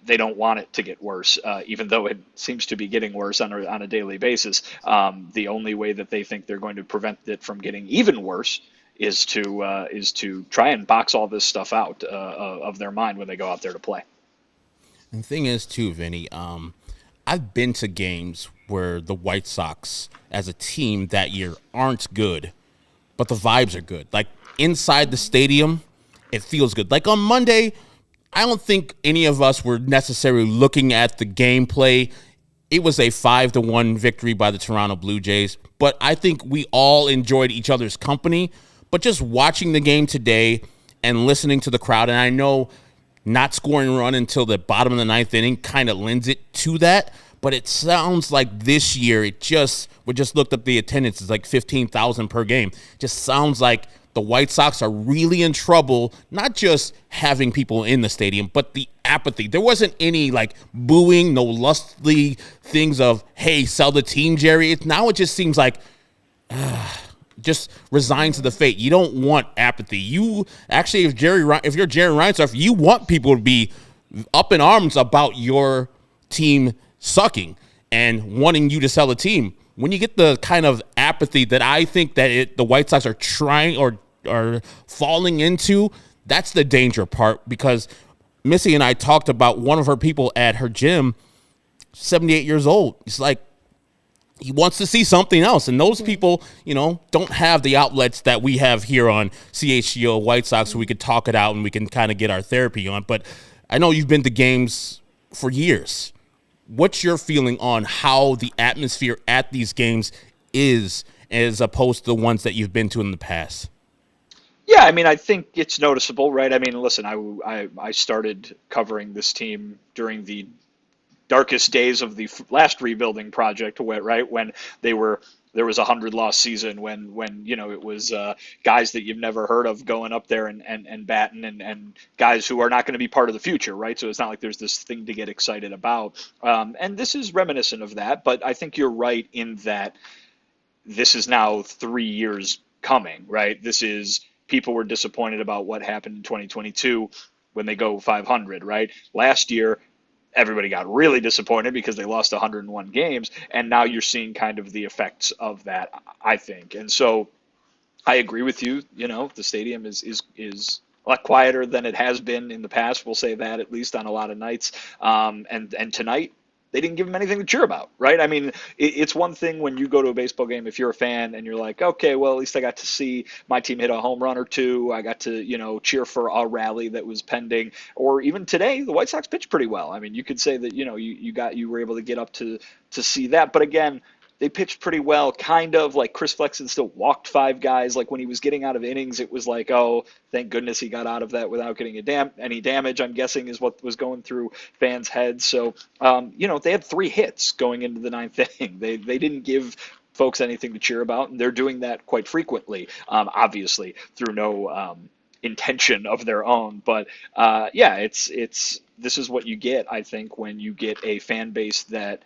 they don't want it to get worse, even though it seems to be getting worse on a daily basis. The only way that they think they're going to prevent it from getting even worse is to try and box all this stuff out of their mind when they go out there to play. And the thing is, too, Vinny, I've been to games where the White Sox as a team that year aren't good, but the vibes are good. Like, inside the stadium, it feels good. Like, on Monday, I don't think any of us were necessarily looking at the gameplay. It was a 5-1 victory by the Toronto Blue Jays, but I think we all enjoyed each other's company. But just watching the game today and listening to the crowd, and I know not scoring a run until the bottom of the 9th inning kind of lends it to that, but it sounds like this year we just looked up the attendance. It's like 15,000 per game. Just sounds like the White Sox are really in trouble, not just having people in the stadium, but the apathy. There wasn't any, like, booing, no lustly things of, hey, sell the team, Jerry. Now it just seems like just resign to the fate. You don't want apathy. You actually, if you're Jerry Reinsdorf, you want people to be up in arms about your team sucking and wanting you to sell a team. When you get the kind of apathy that I think that the White Sox are trying or are falling into, that's the danger part, because Missy and I talked about one of her people at her gym, 78 years old. It's like he wants to see something else. And those people, don't have the outlets that we have here on CHGO White Sox, so we could talk it out and we can kind of get our therapy on. But I know you've been to games for years. What's your feeling on how the atmosphere at these games is as opposed to the ones that you've been to in the past? Yeah, I mean, I think it's noticeable, right? I mean, listen, I started covering this team during the darkest days of the last rebuilding project, right when there was a 100-loss season, when it was guys that you've never heard of going up there and batting, and guys who are not going to be part of the future, right? So it's not like there's this thing to get excited about, and this is reminiscent of that. But I think you're right in that this is now 3 years coming, right? This is people were disappointed about what happened in 2022 when they go 500, right? Last year, everybody got really disappointed because they lost 101 games, and now you're seeing kind of the effects of that, I think. And so I agree with you. The stadium is a lot quieter than it has been in the past. We'll say that, at least on a lot of nights. And tonight, they didn't give them anything to cheer about, right? I mean, it's one thing when you go to a baseball game, if you're a fan and you're like, okay, well, at least I got to see my team hit a home run or two. I got to, cheer for a rally that was pending. Or even today, the White Sox pitched pretty well. I mean, you could say that, you were able to get up to see that. But again, they pitched pretty well, kind of like Chris Flexen still walked 5 guys. Like when he was getting out of innings, it was like, oh, thank goodness he got out of that without getting any damage, I'm guessing is what was going through fans' heads. So, they had 3 hits going into the 9th inning. They didn't give folks anything to cheer about, and they're doing that quite frequently, obviously, through no intention of their own. But, this is what you get, I think, when you get a fan base that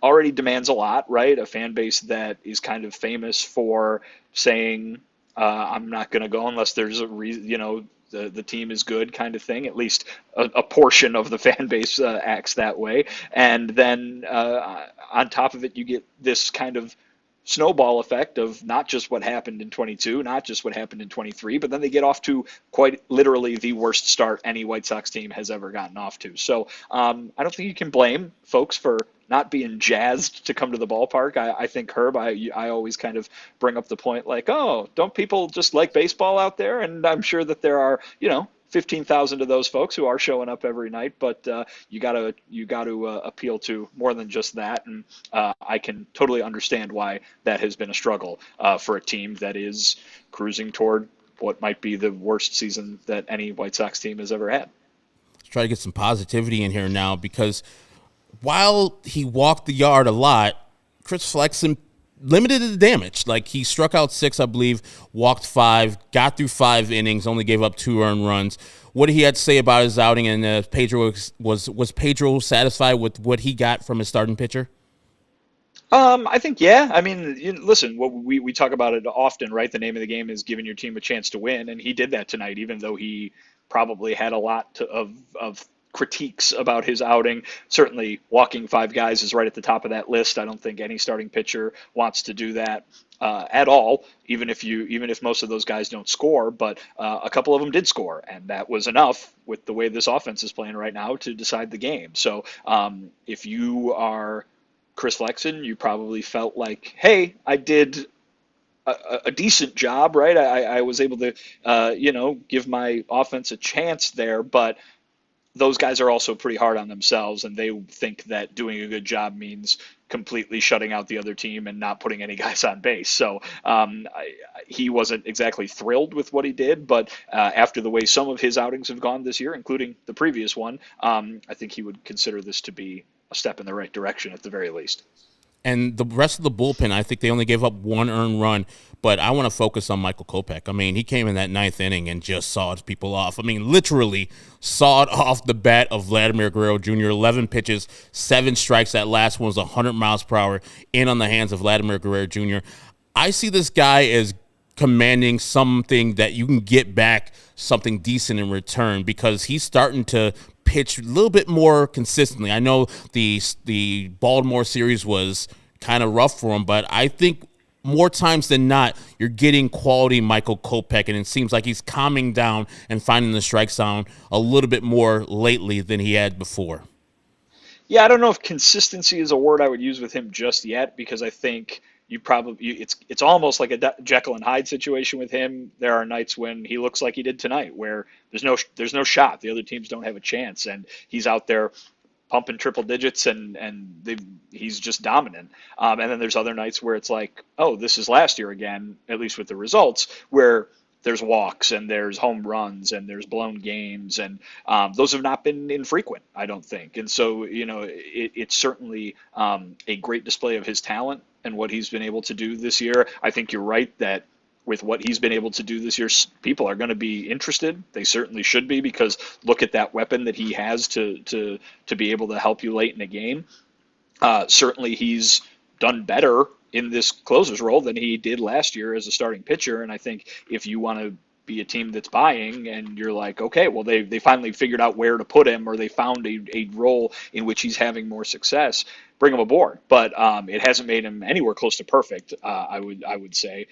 already demands a lot, right? A fan base that is kind of famous for saying, I'm not going to go unless there's a reason, the team is good kind of thing. At least a portion of the fan base acts that way. And then on top of it, you get this kind of snowball effect of not just what happened in 22, not just what happened in 23, but then they get off to quite literally the worst start any White Sox team has ever gotten off to. So I don't think you can blame folks for not being jazzed to come to the ballpark. I think, Herb, I always kind of bring up the point like, oh, don't people just like baseball out there? And I'm sure that there are, 15,000 of those folks who are showing up every night, but you got to appeal to more than just that, and I can totally understand why that has been a struggle for a team that is cruising toward what might be the worst season that any White Sox team has ever had. Let's try to get some positivity in here now, because while he walked the yard a lot, Chris Flexen limited the damage. Like, he struck out 6, I believe, walked 5, got through 5 innings, only gave up 2 earned runs. What did he had to say about his outing? And Pedro was Pedro satisfied with what he got from his starting pitcher? I think, yeah. I mean, listen, we talk about it often, right? The name of the game is giving your team a chance to win, and he did that tonight, even though he probably had a lot of critiques about his outing. Certainly walking 5 guys is right at the top of that list. I don't think any starting pitcher wants to do that at all, even if most of those guys don't score. But a couple of them did score, and that was enough with the way this offense is playing right now to decide the game. So if you are Chris Flexen, you probably felt like, hey, I did a decent job, right? I was able to, give my offense a chance there, but those guys are also pretty hard on themselves, and they think that doing a good job means completely shutting out the other team and not putting any guys on base. So he wasn't exactly thrilled with what he did, but after the way some of his outings have gone this year, including the previous one, I think he would consider this to be a step in the right direction at the very least. And the rest of the bullpen, I think they only gave up 1 earned run, but I want to focus on Michael Kopech. I mean, he came in that 9th inning and just sawed people off. I mean, literally sawed off the bat of Vladimir Guerrero Jr. 11 pitches, 7 strikes. That last one was 100 miles per hour in on the hands of Vladimir Guerrero Jr. I see this guy as commanding something that you can get back something decent in return, because he's starting to pitch a little bit more consistently. I know the Baltimore series was kind of rough for him, but I think more times than not, you're getting quality Michael Kopech, and it seems like he's calming down and finding the strike zone a little bit more lately than he had before. Yeah, I don't know if consistency is a word I would use with him just yet, because I think it's almost like a Jekyll and Hyde situation with him. There are nights when he looks like he did tonight, where there's no shot. The other teams don't have a chance, and he's out there pumping triple digits, and he's just dominant. And then there's other nights where it's like, oh, this is last year again, at least with the results, where there's walks and there's home runs and there's blown games, and those have not been infrequent, I don't think. And so, it's certainly a great display of his talent and what he's been able to do this year. I think you're right that with what he's been able to do this year, people are going to be interested. They certainly should be, because look at that weapon that he has to be able to help you late in the game. Certainly he's done better in this closer's role than he did last year as a starting pitcher. And I think if you want to be a team that's buying and you're like, okay, well, they finally figured out where to put him, or they found a role in which he's having more success, bring him aboard. But it hasn't made him anywhere close to perfect, I would say.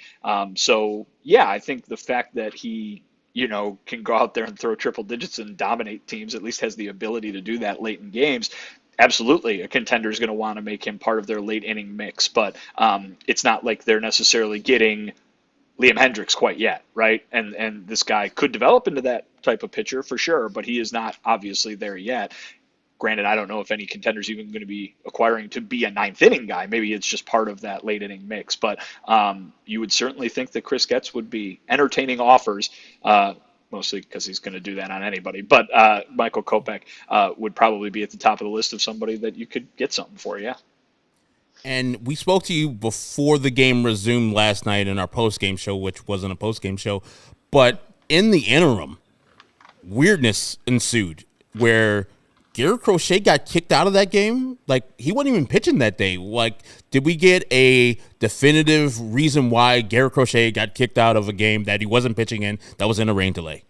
So, yeah, I think the fact that he can go out there and throw triple digits and dominate teams, at least has the ability to do that late in games. Absolutely, a contender is going to want to make him part of their late inning mix, but it's not like they're necessarily getting Liam Hendricks quite yet, right? And this guy could develop into that type of pitcher for sure, but he is not obviously there yet. Granted, I don't know if any contender's even going to be acquiring to be a ninth inning guy. Maybe it's just part of that late inning mix, but you would certainly think that Chris Getz would be entertaining offers, mostly because he's going to do that on anybody. But Michael Kopech would probably be at the top of the list of somebody that you could get something for, yeah. And we spoke to you before the game resumed last night in our post-game show, which wasn't a post-game show. But in the interim, weirdness ensued where Garrett Crochet got kicked out of that game. Like, he wasn't even pitching that day. Like, did we get a definitive reason why Garrett Crochet got kicked out of a game that he wasn't pitching in that was in a rain delay?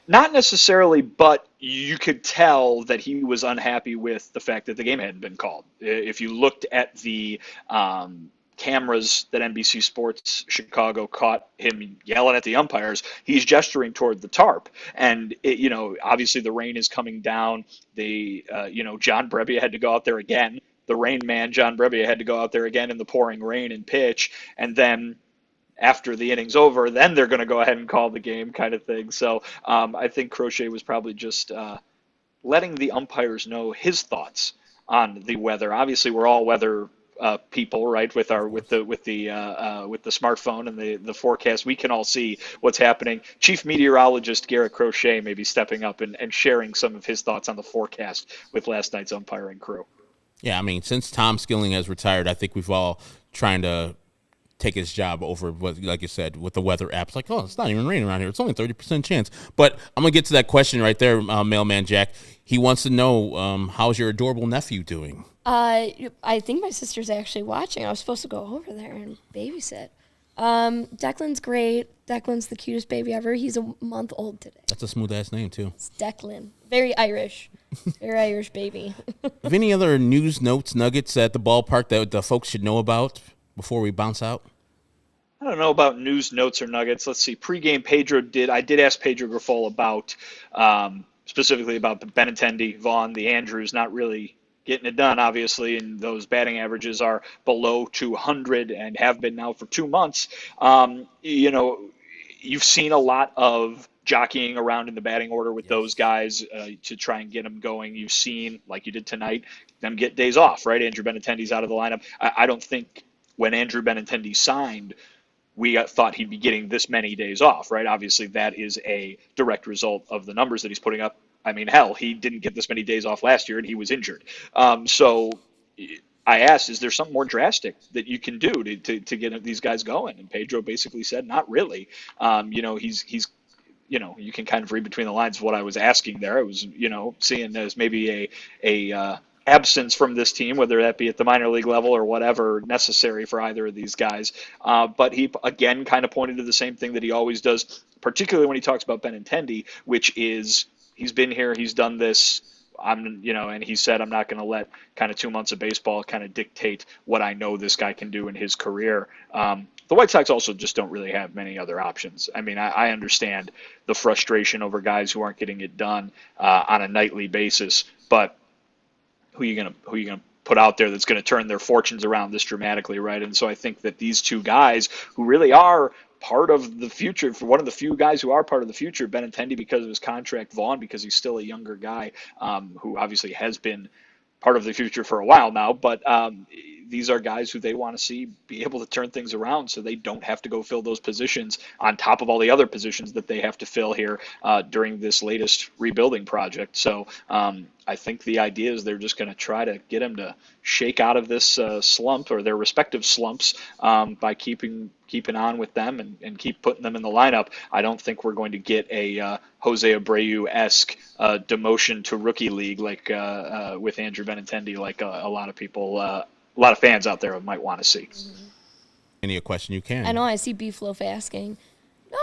Not necessarily, but you could tell that he was unhappy with the fact that the game hadn't been called. If you looked at the cameras that NBC Sports Chicago caught him yelling at the umpires, he's gesturing toward the tarp. And, obviously the rain is coming down. John Brebbia had to go out there again. The rain man, John Brebbia, had to go out there again in the pouring rain and pitch. And then after the inning's over, then they're going to go ahead and call the game, kind of thing. So I think Crochet was probably just letting the umpires know his thoughts on the weather. Obviously, we're all weather people, right? With the smartphone and the forecast, we can all see what's happening. Chief meteorologist Garrett Crochet may be stepping up and sharing some of his thoughts on the forecast with last night's umpiring crew. Yeah, I mean, since Tom Skilling has retired, I think we've all trying to take his job over, like you said, with the weather apps. Like, oh, it's not even raining around here. It's only 30% chance. But I'm going to get to that question right there, Mailman Jack. He wants to know, how's your adorable nephew doing? I think my sister's actually watching. I was supposed to go over there and babysit. Declan's great. Declan's the cutest baby ever. He's a month old today. That's a smooth-ass name, too. It's Declan. Very Irish. Very Irish baby. Have any other news, notes, nuggets at the ballpark that the folks should know about before we bounce out? I don't know about news, notes, or nuggets. Let's see. Pre-game, I did ask Pedro Grifol about, specifically about Benintendi, Vaughn, the Andrews, not really getting it done, obviously, and those batting averages are below 200 and have been now for 2 months. You've seen a lot of jockeying around in the batting order with those guys to try and get them going. You've seen, like you did tonight, them get days off, right? Andrew Benintendi's out of the lineup. I don't think when Andrew Benintendi signed, we thought he'd be getting this many days off, right? Obviously, that is a direct result of the numbers that he's putting up. I mean, hell, he didn't get this many days off last year, and he was injured. So I asked, is there something more drastic that you can do to get these guys going? And Pedro basically said, not really. He's you can kind of read between the lines of what I was asking there. I was, seeing as maybe a absence from this team, whether that be at the minor league level or whatever necessary for either of these guys. But he, again, kind of pointed to the same thing that he always does, particularly when he talks about Benintendi, which is he's been here, he's done this, and he said, I'm not going to let kind of 2 months of baseball kind of dictate what I know this guy can do in his career. The White Sox also just don't really have many other options. I mean, I understand the frustration over guys who aren't getting it done on a nightly basis, but who are you gonna put out there that's going to turn their fortunes around this dramatically, right? And so I think that these two guys who really are part of the future, for one of the few guys who are part of the future, Benintendi because of his contract, Vaughn because he's still a younger guy, who obviously has been part of the future for a while now, but these are guys who they want to see be able to turn things around so they don't have to go fill those positions on top of all the other positions that they have to fill here during this latest rebuilding project. So I think the idea is they're just going to try to get them to shake out of this slump, or their respective slumps, by keeping on with them and keep putting them in the lineup. I don't think we're going to get a Jose Abreu-esque demotion to rookie league like with Andrew Benintendi, like a lot of people, a lot of fans out there might want to see. Any question you can. I know I see Beefloaf asking. No,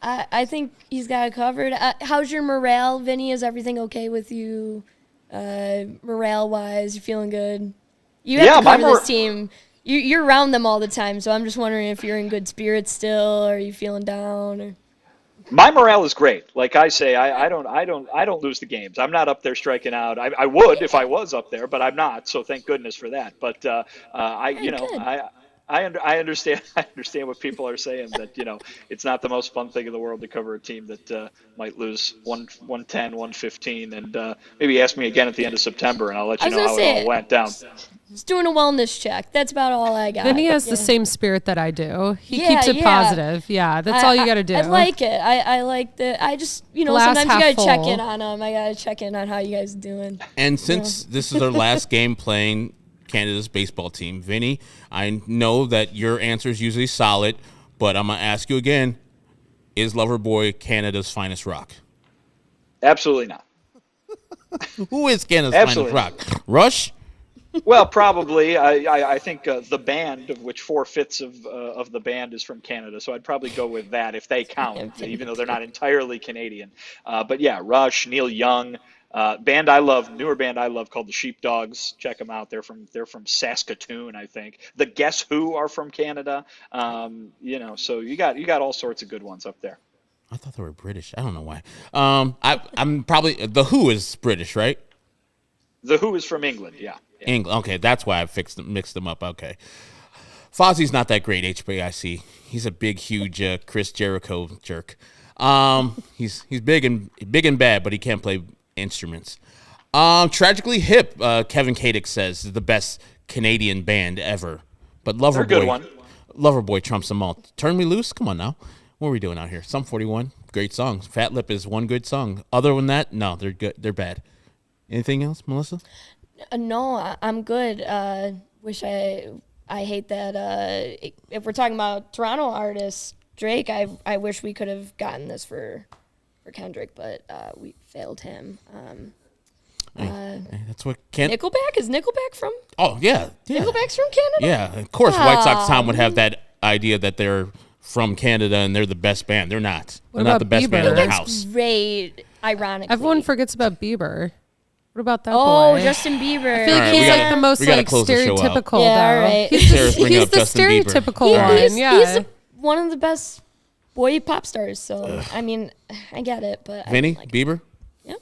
I think he's got it covered. How's your morale, Vinny? Is everything okay with you, morale-wise? You feeling good? You have to cover this team. You're around them all the time, so I'm just wondering if you're in good spirits still, or are you feeling down? Or... My morale is great. Like I say, I don't lose the games. I'm not up there striking out. I would if I was up there, but I'm not. So thank goodness for that. But I understand. I understand what people are saying, that it's not the most fun thing in the world to cover a team that might lose 110, 115, and maybe ask me again at the end of September, and I'll let you know how it all went down. Just doing a wellness check. That's about all I got. Vinny has the same spirit that I do. He keeps it positive. Yeah, that's all you got to do. I like it. I like the. I just Glass sometimes you gotta check full. in on them. I gotta check in on how you guys are doing. And since this is our last game playing Canada's baseball team, Vinny, I know that your answer is usually solid, but I'm going to ask you again, is Loverboy Canada's finest rock? Absolutely not. Who is Canada's finest rock? Rush? Well, probably. I think the band, of which 4/5 of the band is from Canada, so I'd probably go with that if they count, even though they're not entirely Canadian. But yeah, Rush, Neil Young. Band I love, newer band I love, called the Sheepdogs. Check them out. They're from Saskatoon, I think. The Guess Who are from Canada. So you got all sorts of good ones up there. I thought they were British. I don't know why. I'm probably the Who is British, right? The Who is from England. Yeah. England. Okay, that's why I mixed them up. Okay. Fozzie's not that great. HBIC. He's a big, huge Chris Jericho jerk. He's big and bad, but he can't play instruments. Tragically Hip, Kevin Kadick says, is the best Canadian band ever. But Loverboy trumps them all. Turn Me Loose? Come on now. What are we doing out here? Sum 41, great songs. Fat Lip is one good song. Other than that, no, they're good. They're bad. Anything else, Melissa? No, I'm good. Wish I hate that. If we're talking about Toronto artists, Drake, I wish we could have gotten this for Kendrick, but we failed him. That's what Nickelback? Is Nickelback from? Oh, yeah. Nickelback's from Canada? Yeah, of course White Sox Tom would have that idea that they're from Canada and they're the best band. They're not. They're not the best band in the house. Great, ironically. Everyone forgets about Bieber. What about that boy? Oh, Justin Bieber. I feel like he's like the most stereotypical. Yeah, though. right. He's the stereotypical one. He's one of the best boy pop stars. So I mean, I get it, but Vinny, I Bieber. Yeah,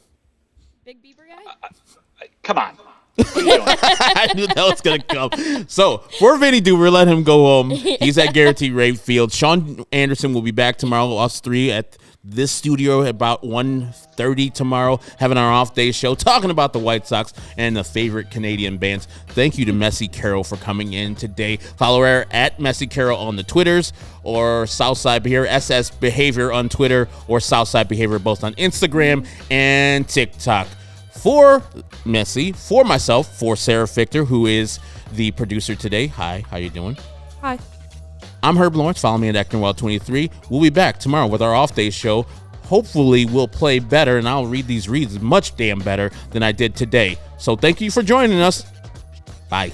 big Bieber guy. Come on. I knew that was going to come. So, for Vinnie Duber, let him go home. He's at Guaranteed Rate Field. Sean Anderson will be back tomorrow, us three, at this studio at about 1:30 tomorrow, having our off-day show, talking about the White Sox and the favorite Canadian bands. Thank you to Missy Carroll for coming in today. Follow her at Missy Carroll on the Twitters, or Southside Behavior, SS Behavior on Twitter, or Southside Behavior both on Instagram and TikTok. For Missy, for myself, for Sarah Fichter, who is the producer today. Hi, how you doing? Hi. I'm Herb Lawrence. Follow me at ActonWild23. We'll be back tomorrow with our off-day show. Hopefully, we'll play better, and I'll read these reads much damn better than I did today. So thank you for joining us. Bye.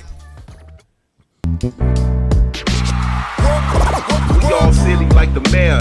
We all silly like the mayor.